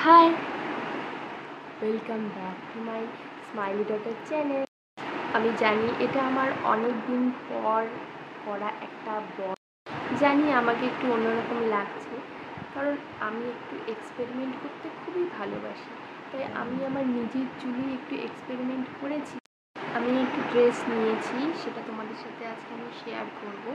High, welcome back to my smiley daughter channel. আমি জানি এটা আমার অনেক দিন পর করা একটা ব্লগ। জানি আমাকে একটু অন্যরকম লাগছে, কারণ আমি একটু এক্সপেরিমেন্ট করতে খুবই ভালোবাসি। তাই আমি আমার নিজের চুলেই একটু এক্সপেরিমেন্ট করেছি। আমি একটু ড্রেস নিয়েছি, সেটা তোমাদের সাথে আজকে আমি শেয়ার করব।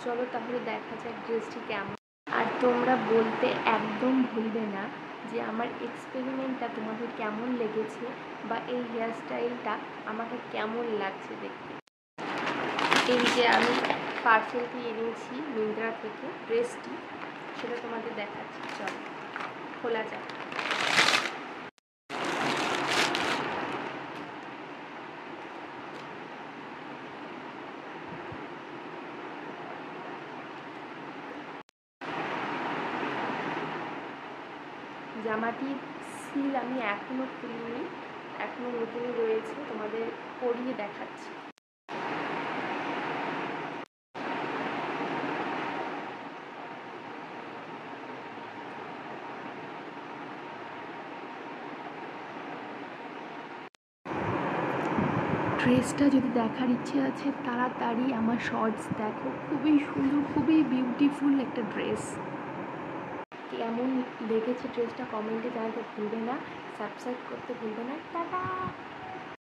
চলো তাহলে দেখা যাক ড্রেসটি কেমন। আর তোমরা বলতে একদম ভুলবে না যে আমার এক্সপেরিমেন্টটা তোমাদের কেমন লেগেছে বা এই হেয়ারস্টাইলটা আমাকে কেমন লাগছে দেখতে। এই যে আমি পার্সেলটি এনেছি মিন্ত্রা থেকে, ড্রেসটি, সেটা তোমাদের দেখাচ্ছি। চলো খোলা যাক। জামাটির সিল আমি এখনও খুলিনি, এখনও নতুনই রয়েছে, তোমাদের পরিয়ে দেখাচ্ছি। ড্রেসটা যদি দেখার ইচ্ছে আছে তাড়াতাড়ি আমার শর্টস দেখো, খুবই সুন্দর, খুবই বিউটিফুল একটা ড্রেস। কেমন লেগেছে ড্রেসটা কমেন্টে জানাতে ভুলবে না, সাবস্ক্রাইব করতে ভুলবে না। টাটা।